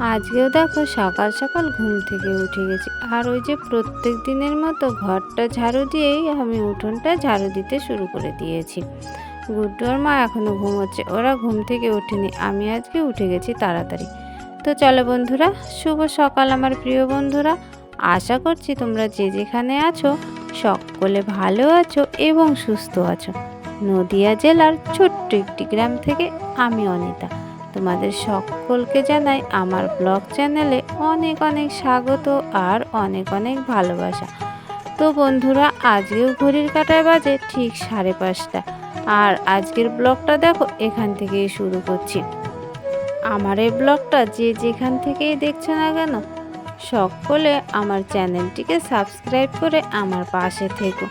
আজকেও দেখো সকাল সকাল ঘুম থেকে উঠে গেছি, আর ওই যে প্রত্যেক দিনের মতো ঘরটা ঝাড়ু দিয়েই আমি উঠোনটা ঝাড়ু দিতে শুরু করে দিয়েছি। গুড্ডু আর মা এখনো ঘুমোচ্ছে, ওরা ঘুম থেকে ওঠেনি, আমি আজকে উঠে গেছি তাড়াতাড়ি। তো চলো বন্ধুরা, শুভ সকাল আমার প্রিয় বন্ধুরা। আশা করছি তোমরা যে যেখানে আছো সকলে ভালো আছো এবং সুস্থ আছো। নদিয়া জেলার ছোট্ট একটি গ্রাম থেকে আমি অনিতা তোমাদের সকলকে জানাই আমার ব্লগ চ্যানেলে অনেক অনেক স্বাগত আর অনেক অনেক ভালোবাসা। তো বন্ধুরা, আজকেও ঘড়ির কাঁটায় বাজে ঠিক 5:30। আর আজকের ব্লগটা দেখো এখান থেকেই শুরু করছি। আমার এই ব্লগটা যে যেখান থেকেই দেখছো না কেন, সকলে আমার চ্যানেলটিকে সাবস্ক্রাইব করে আমার পাশে থেকো।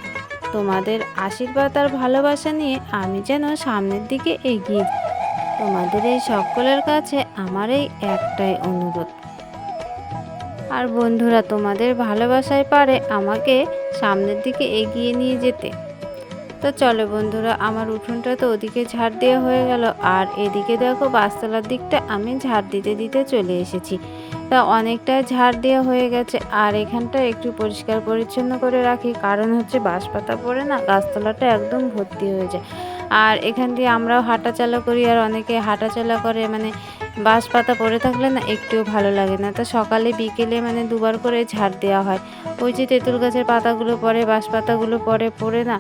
তোমাদের আশীর্বাদ আর ভালোবাসা নিয়ে আমি যেন সামনের দিকে এগিয়ে যাই। তোমাদের এই সকলের কাছে আমার এই একটাই অনুরোধ। আর বন্ধুরা, তোমাদের ভালোবাসায় পারে আমাকে সামনের দিকে এগিয়ে নিয়ে যেতে। তো চলো বন্ধুরা, আমার উঠোনটা তো ওদিকে ঝাড় দেওয়া হয়ে গেল, আর এদিকে দেখো বাসতলার দিকটা আমি ঝাড় দিতে দিতে চলে এসেছি। তা অনেকটা ঝাড় দেওয়া হয়ে গেছে, আর এখানটা একটু পরিষ্কার পরিচ্ছন্ন করে রাখি, কারণ হচ্ছে বাঁশ পাতা পড়ে না গাছতলাটা একদম ভর্তি হয়ে যায়। আর এখান দিয়ে আমরাও হাঁটাচলা করি, আর অনেকে হাঁটাচলা করে, মানে বাঁশ পাতা পড়ে থাকলে না একটুও ভালো লাগে না। তো সকালে বিকেলে মানে দুবার করে ঝাড় দেওয়া হয়। ওই যে তেঁতুল গাছের পাতাগুলো পড়ে, বাঁশ পাতাগুলো পড়ে না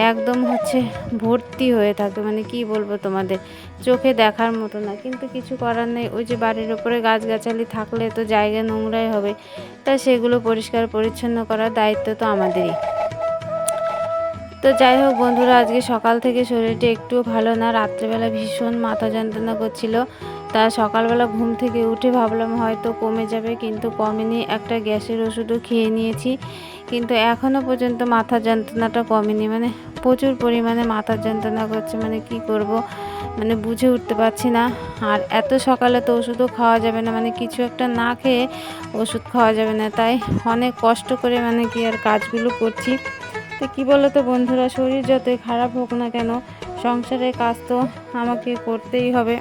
একদম হচ্ছে ভর্তি হয়ে থাকে, মানে কি বলবো তোমাদের, চোখে দেখার মতো না। কিন্তু কিছু করার নেই, ওই যে বাড়ির ওপরে গাছগাছালি থাকলে তো জায়গা নোংরাই হবে, তা সেগুলো পরিষ্কার পরিচ্ছন্ন করার দায়িত্ব তো আমাদেরই। তো যাই হোক বন্ধুরা, আজকে সকাল থেকে শরীরটা একটুও ভালো না, রাত্রেবেলা ভীষণ মাথা যন্ত্রণা করছিল। তা সকালবেলা ঘুম থেকে উঠে ভাবলাম হয়তো কমে যাবে, কিন্তু কমেনি। একটা গ্যাসের ওষুধও খেয়ে নিয়েছি, কিন্তু এখনও পর্যন্ত মাথা যন্ত্রণাটা কমেনি। মানে প্রচুর পরিমাণে মাথা যন্ত্রণা করছে, মানে কি করব, মানে বুঝে উঠতে পারছি না। আর এত সকালে তো ওষুধও খাওয়া যাবে না, মানে কিছু একটা না খেয়ে ওষুধ খাওয়া যাবে না, তাই অনেক কষ্ট করে মানে কি আর কাজগুলো করছি। তো কী বলো তো বন্ধুরা, শরীর যতই খারাপ হোক না কেন, সংসারের কাজ তো আমাকে করতেই হবে।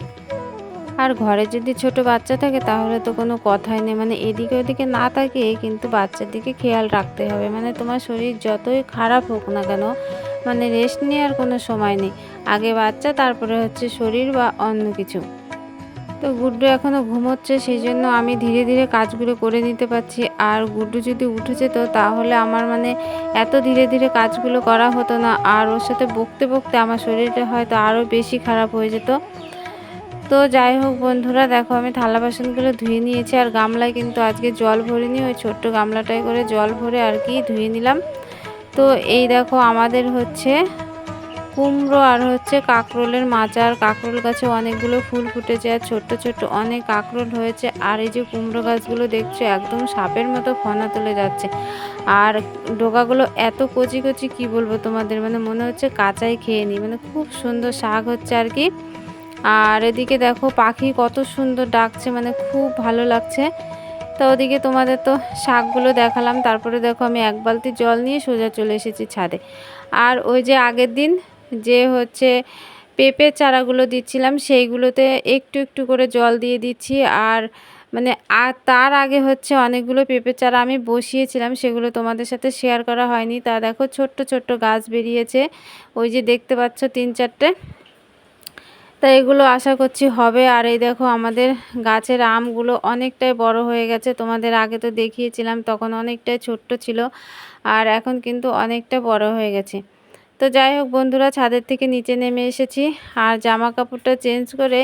আর ঘরে যদি ছোট বাচ্চা থাকে তাহলে তো কোনো কথাই নেই, মানে এদিকে ওদিকে না তাকিয়ে কিন্তু বাচ্চার দিকে খেয়াল রাখতে হবে। মানে তোমার শরীর যতই খারাপ হোক না কেন, মানে রেস্ট নেওয়ার কোনো সময় নেই। আগে বাচ্চা, তারপরে হচ্ছে শরীর বা অন্য কিছু। তো গুড্ডু এখনও ঘুমোচ্ছে, সেই জন্য আমি ধীরে ধীরে কাজগুলো করে নিতে পারছি। আর গুড্ডু যদি উঠে যেত তাহলে আমার মানে এত ধীরে ধীরে কাজগুলো করা হতো না, আর ওর সাথে বকতে বকতে আমার শরীরটা হয়তো আরও বেশি খারাপ হয়ে যেত। তো যাই হোক বন্ধুরা, দেখো আমি থালা বাসনগুলো ধুয়ে নিয়েছি, আর গামলায় কিন্তু আজকে জল ভরিনি, ওই ছোট্ট গামলাটায় করে জল ভরে আর কি ধুয়ে নিলাম। তো এই দেখো আমাদের হচ্ছে কুমড়ো আর হচ্ছে কাঁকরোলের মাচা, আর কাঁকরোল গাছে অনেকগুলো ফুল ফুটেছে, আর ছোট্ট ছোট্ট অনেক কাঁকরোল হয়েছে। আর এই যে কুমড়ো গাছগুলো দেখছো একদম সাপের মতো ফনা তুলে যাচ্ছে, আর ডোকাগুলো এত কচি কচি, কি বলবো তোমাদের, মানে মনে হচ্ছে কাঁচাই খেয়ে নিই, মানে খুব সুন্দর শাক হচ্ছে আর কি। আর এদিকে দেখো পাখি কত সুন্দর ডাকছে, মানে খুব ভালো লাগছে। তো ওদিকে তোমাদের তো শাকগুলো দেখালাম, তারপরে দেখো আমি এক বালতি জল নিয়ে সোজা চলে এসেছি ছাদে। আর ওই যে আগের দিন যে হচ্ছে পেঁপের চারাগুলো দিচ্ছিলাম, সেইগুলোতে একটু একটু করে জল দিয়ে দিচ্ছি। আর মানে আর তার আগে হচ্ছে অনেকগুলো পেঁপের চারা আমি বসিয়েছিলাম, সেগুলো তোমাদের সাথে শেয়ার করা হয়নি। তা দেখো ছোট্ট ছোট্ট গাছ বেরিয়েছে, ওই যে দেখতে পাচ্ছ 3-4টে। তা এগুলো আশা করছি হবে। আর এই দেখো আমাদের গাছের আমগুলো অনেকটাই বড় হয়ে গেছে, তোমাদের আগে তো দেখিয়েছিলাম, তখন অনেকটাই ছোট্ট ছিল, আর এখন কিন্তু অনেকটা বড় হয়ে গেছে। তো যাই হোক বন্ধুরা, ছাদের থেকে নিচে নেমে এসেছি, আর জামা কাপড়টা চেঞ্জ করে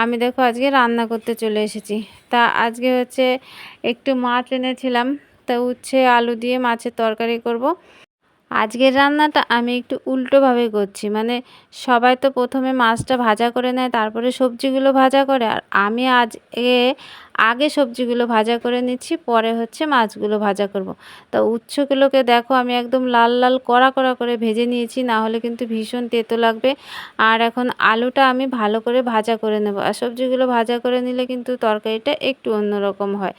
আমি দেখো আজকে রান্না করতে চলে এসেছি। তা আজকে হচ্ছে একটু মাছ এনেছিলাম, তা উচ্ছে আলু দিয়ে মাছের তরকারি করব। আজকের রান্নাটা আমি একটু উল্টোভাবে করছি, মানে সবাই তো প্রথমে মাছটা ভাজা করে নেয়, তারপরে সবজিগুলো ভাজা করে, আর আমি আগে সবজিগুলো ভাজা করে নিচ্ছি, পরে হচ্ছে মাছগুলো ভাজা করব। তো উচ্ছেগুলোকে দেখো আমি একদম লাল লাল কড়া কড়া করে ভেজে নিয়েছি, না হলে কিন্তু ভীষণ তেতো লাগবে। আর এখন আলুটা আমি ভালো করে ভাজা করে নেব, আর সবজিগুলো ভাজা করে নিলে কিন্তু তরকারিটা একটু অন্যরকম হয়।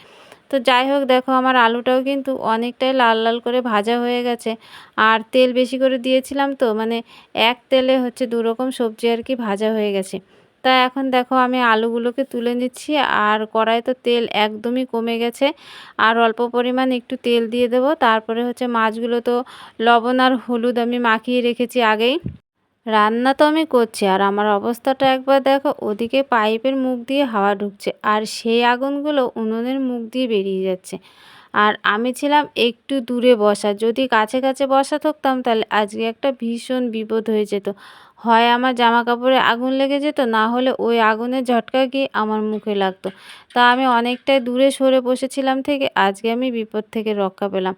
তো যাই হোক দেখো আমার আলুটাও কিন্তু অনেকটাই লাল লাল করে ভাজা হয়ে গেছে, আর তেল বেশি করে দিয়েছিলাম, তো মানে এক তেলে হচ্ছে 2 রকম সবজি আর কি ভাজা হয়ে গেছে। তা এখন দেখো আমি আলুগুলোকে তুলে নিচ্ছি, আর কড়াইয়ে তো তেল একদমই কমে গেছে। আর অল্প পরিমাণ একটু তেল দিয়ে দেবো। তারপরে হচ্ছে মাছগুলো তো লবণ আর হলুদ আমি মাখিয়ে রেখেছি আগেই। রান্না তো আমি করছি, আর আমার অবস্থাটা একবার দেখো, ওদিকে পাইপের মুখ দিয়ে হাওয়া ঢুকছে আর সেই আগুনগুলো উনুনের মুখ দিয়ে বেরিয়ে যাচ্ছে। আর আমি ছিলাম একটু দূরে বসা, যদি কাছে কাছে বসা থাকতাম তাহলে আজকে একটা ভীষণ বিপদ হয়ে যেত। হয় আমার জামা কাপড়ে আগুন লেগে যেত, না হলে ওই আগুনের ঝটকা গিয়ে আমার মুখে লাগতো। তা আমি অনেকটাই দূরে সরে বসেছিলাম থেকে আজকে আমি বিপদ থেকে রক্ষা পেলাম।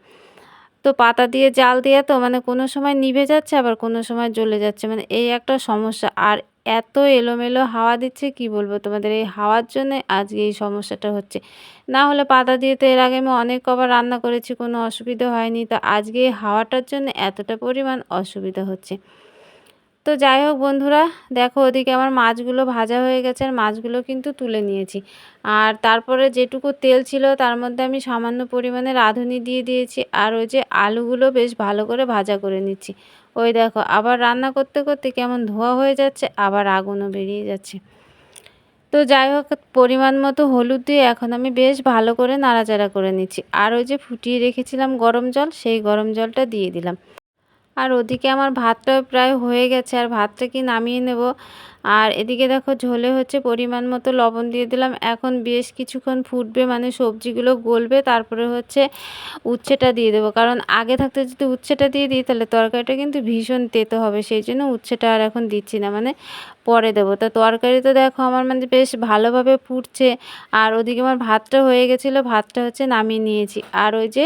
তো পাতা দিয়ে জাল দিয়ে তো মানে কোনো সময় নিভে যাচ্ছে, আবার কোনো সময় জ্বলে যাচ্ছে, মানে এই একটা সমস্যা। আর এত এলোমেলো হাওয়া দিচ্ছে, কি বলবো তোমাদের, এই হাওয়ার জন্য আজকে এই সমস্যাটা হচ্ছে। না হলে পাতা দিয়ে তো এর আগে আমি অনেক কবার রান্না করেছি, কোনো অসুবিধা হয়নি। তো আজকে এই হাওয়াটার জন্য এতটা পরিমাণ অসুবিধা হচ্ছে। তো যাই হোক বন্ধুরা, দেখো ওদিকে আমার মাছগুলো ভাজা হয়ে গেছে, আর মাছগুলো কিন্তু তুলে নিয়েছি। আর তারপরে যেটুকু তেল ছিল তার মধ্যে আমি সামান্য পরিমাণে রাঁধুনি দিয়ে দিয়েছি, আর ওই যে আলুগুলো বেশ ভালো করে ভাজা করে নিচ্ছি। ওই দেখো আবার রান্না করতে করতে কেমন ধোয়া হয়ে যাচ্ছে, আবার আগুনও বেরিয়ে যাচ্ছে। তো যাই হোক, পরিমাণ মতো হলুদ দিয়ে এখন আমি বেশ ভালো করে নাড়াচাড়া করে নিচ্ছি। আর ওই যে ফুটিয়ে রেখেছিলাম গরম জল, সেই গরম জলটা দিয়ে দিলাম। আর ওদিকে আমার ভাতটাও প্রায় হয়ে গেছে, আর ভাতটা কি নামিয়ে নেব। আর এদিকে দেখো ঝোলে হচ্ছে পরিমাণ মতো লবণ দিয়ে দিলাম। এখন বেশ কিছুক্ষণ ফুটবে, মানে সবজিগুলো গলবে, তারপরে হচ্ছে উচ্ছেটা দিয়ে দেবো। কারণ আগে থাকতে যদি উচ্ছেটা দিয়ে দিই তাহলে তরকারিটা কিন্তু ভীষণ তেতো হবে, সেই জন্য উচ্ছেটা আর এখন দিচ্ছি না, মানে পরে দেবো। তা তরকারি তো দেখো আমার মানে বেশ ভালোভাবে ফুটছে। আর ওদিকে আমার ভাতটা হয়ে গেছিলো, ভাতটা হচ্ছে নামিয়ে নিয়েছি। আর ওই যে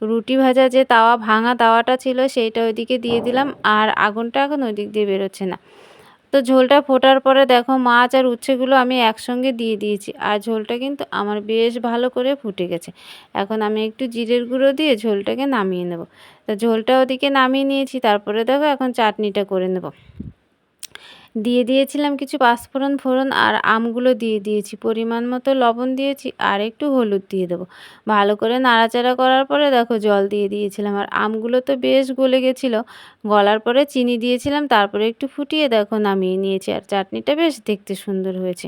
রুটি ভাজা যে তাওয়া, ভাঙা তাওয়াটা ছিল, সেইটা ওইদিকে দিয়ে দিলাম। আর আগুনটা এখন ওই দিক দিয়ে বেরোচ্ছে না। তো ঝোলটা ফোটার পরে দেখো মাছ আর উচ্ছেগুলো আমি একসঙ্গে দিয়ে দিয়েছি, আর ঝোলটা কিন্তু আমার বেশ ভালো করে ফুটে গেছে। এখন আমি একটু জিরের গুঁড়ো দিয়ে ঝোলটাকে নামিয়ে নেব। তো ঝোলটা ওদিকে নামিয়ে নিয়েছি, তারপরে দেখো এখন চাটনিটা করে নেব। দিয়ে দিয়েছিলাম কিছু পাঁচফোড়ন ফোড়ন, আর আমগুলো দিয়ে দিয়েছি, পরিমাণ মতো লবণ দিয়েছি, আর একটু হলুদ দিয়ে দেবো। ভালো করে নাড়াচাড়া করার পরে দেখো জল দিয়ে দিয়েছিলাম, আর আমগুলো তো বেশ গলে গেছিলো। গলার পরে চিনি দিয়েছিলাম, তারপরে একটু ফুটিয়ে দেখো নামিয়ে নিয়েছি, আর চাটনিটা বেশ দেখতে সুন্দর হয়েছে।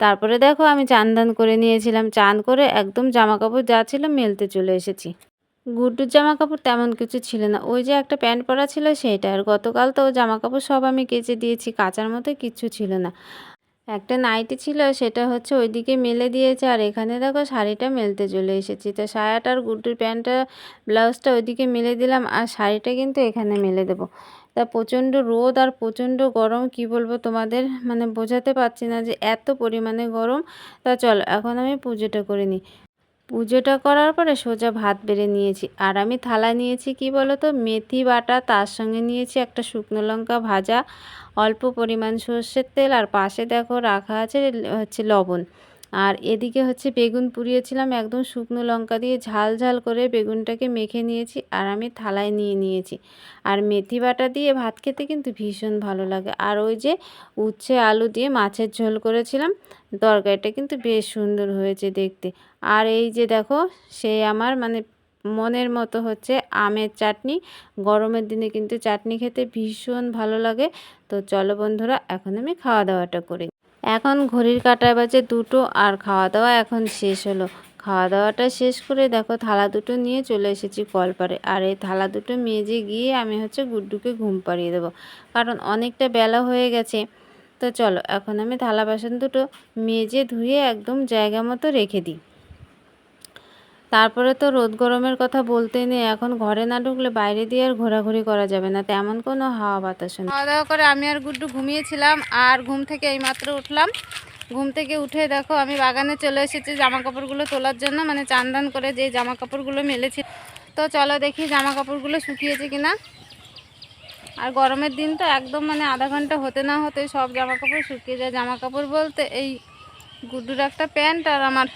তারপরে দেখো আমি চান দান করে নিয়েছিলাম, চান করে একদম জামাকাপড় যা ছিল মেলতে চলে এসেছি। গুড্ডুর জামাকাপড় তেমন কিছু ছিল না, ওই যে একটা প্যান্ট পরা ছিল সেইটা, আর গতকাল তো জামাকাপড় সব আমি কেচে দিয়েছি, কাচার মতো কিচ্ছু ছিল না। একটা নাইটি ছিল, সেটা হচ্ছে ওইদিকে মেলে দিয়েছে, আর এখানে দেখো শাড়িটা মেলতে চলে এসেছি। তো সায়াটা আর গুড্ডুর প্যান্টটা ব্লাউজটা ওইদিকে মেলে দিলাম, আর শাড়িটা কিন্তু এখানে মেলে দেবো। তা প্রচণ্ড রোদ আর প্রচণ্ড গরম, কি বলবো তোমাদের, মানে বোঝাতে পারছি না যে এত পরিমাণে গরম। তা চলো এখন আমি পুজোটা করে নিই। পুজোটা করার পরে সোজা ভাত বেড়ে নিয়েছি, আর আমি থালা নিয়েছি কি বলো তো, মেথি বাটা, তার সঙ্গে নিয়েছি একটা শুকনো লঙ্কা ভাজা, অল্প পরিমাণ সর্ষের তেল, আর পাশে দেখো রাখা আছে হচ্ছে লবণ। আর এদিকে হচ্ছে বেগুন পুড়িয়েছিলাম, একদম শুকনো লঙ্কা দিয়ে ঝাল ঝাল করে বেগুনটাকে মেখে নিয়েছি, আর আমি থালায় নিয়ে নিয়েছি। আর মেথি বাটা দিয়ে ভাত খেতে কিন্তু ভীষণ ভালো লাগে। আর ওই যে উচ্ছে আলু দিয়ে মাছের ঝোল করেছিলাম, তরকারিটা কিন্তু বেশ সুন্দর হয়েছে দেখতে। আর এই যে দেখো, সেই আমার মানে মনের মতো হচ্ছে আমের চাটনি। গরমের দিনে কিন্তু চাটনি খেতে ভীষণ ভালো লাগে। তো চলো বন্ধুরা, এখন আমি খাওয়া দাওয়াটা করি। এখন ঘড়ির কাঁটায় বাজে 2টো, আর খাওয়া দাওয়া এখন শেষ হলো। খাওয়া দাওয়াটা শেষ করে দেখো থালা দুটো নিয়ে চলে এসেছি কলপারে, আর এই থালা দুটো মেজে গিয়ে আমি হচ্ছে গুড্ডুকে ঘুম পাড়িয়ে দেবো, কারণ অনেকটা বেলা হয়ে গেছে। তো চলো এখন আমি থালা বাসন দুটো মেজে ধুয়ে একদম জায়গা মতো রেখে দিই। তারপরে তো রোদ গরমের কথা বলতেই নেই, এখন ঘরে না ঢুকলে বাইরে দিয়ে আর ঘোরাঘুরি করা যাবে না, তেমন কোনো হাওয়া বাতাস নেই। খাওয়া দাওয়া করে আমি আর গুড্ডু ঘুমিয়েছিলাম, আর ঘুম থেকে এইমাত্র উঠলাম। ঘুম থেকে উঠে দেখো আমি বাগানে চলে এসেছি জামা কাপড়গুলো তোলার জন্য, মানে চান দান করে যে জামা কাপড়গুলো মেলেছি। তো চলো দেখি জামা কাপড়গুলো শুকিয়েছে কিনা। আর গরমের দিন তো একদম মানে আধা ঘন্টা হতে না হতে সব জামা কাপড় শুকিয়ে যায়। জামা কাপড় বলতে এই গুড্ডুর একটা প্যান্ট, আর আমার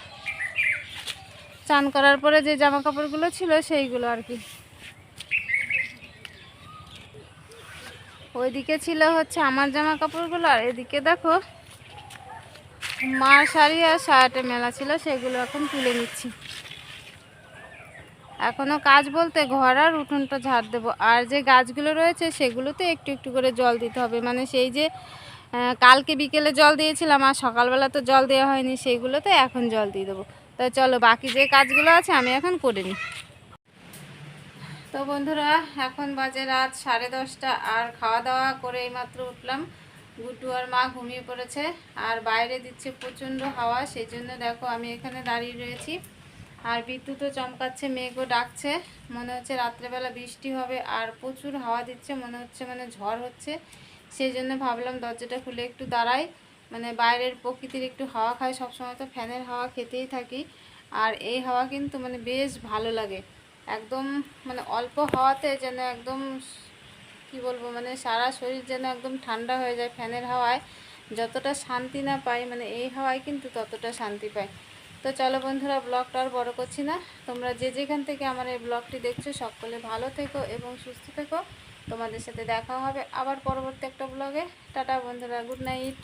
চান করার পরে যে জামা কাপড়গুলো ছিল সেইগুলো আর কি। ওইদিকে ছিল হচ্ছে আমার জামা কাপড়গুলো, আর এদিকে দেখো মার শাড়ি আর সায়াটা মেলা ছিল, সেগুলো এখন তুলে নিচ্ছি। এখনও কাজ বলতে ঘর আর উঠোনটা ঝাড় দেবো, আর যে গাছগুলো রয়েছে সেগুলোতে একটু একটু করে জল দিতে হবে, মানে সেই যে কালকে বিকেলে জল দিয়েছিলাম আর সকালবেলা তো জল দেওয়া হয়নি, সেইগুলোতে এখন জল দিয়ে দেবো। তাই চলো বাকি যে কাজগুলো আছে আমি এখন করে নিই। তো বন্ধুরা এখন বাজে রাত 10:30 আর খাওয়া দাওয়া করে এইমাত্র উঠলাম। গুড্ডু আর মা ঘুমিয়ে পড়েছে আর বাইরে দিচ্ছে প্রচণ্ড হাওয়া, সেই জন্য দেখো আমি এখানে দাঁড়িয়ে রয়েছি। আর বিদ্যুৎও চমকাচ্ছে, মেঘও ডাকছে, মনে হচ্ছে রাত্রেবেলা বৃষ্টি হবে আর প্রচুর হাওয়া দিচ্ছে, মনে হচ্ছে মানে ঝড় হচ্ছে। সেই জন্য ভাবলাম দরজাটা খুলে একটু দাঁড়াই, মানে বাইরের প্রকৃতির একটু হাওয়া খাই। সবসময় তো ফ্যানের হাওয়া খেতেই থাকি, আর এই হাওয়া কিন্তু মানে বেশ ভালো লাগে। একদম মানে অল্প হাওয়াতে যেন একদম কি বলবো, মানে সারা শরীর যেন একদম ঠান্ডা হয়ে যায়। ফ্যানের হাওয়ায় যতটা শান্তি না পাই, মানে এই হাওয়ায় কিন্তু ততটা শান্তি পাই। তো চলো বন্ধুরা, ব্লগটা আর বড় করছি না। তোমরা যে যেখান থেকে আমার এই ব্লগটি দেখছো সকলে ভালো থেকো এবং সুস্থ থেকো। তোমাদের সাথে দেখা হবে আবার পরবর্তী একটা ব্লগে। টাটা বন্ধুরা, গুড নাইট।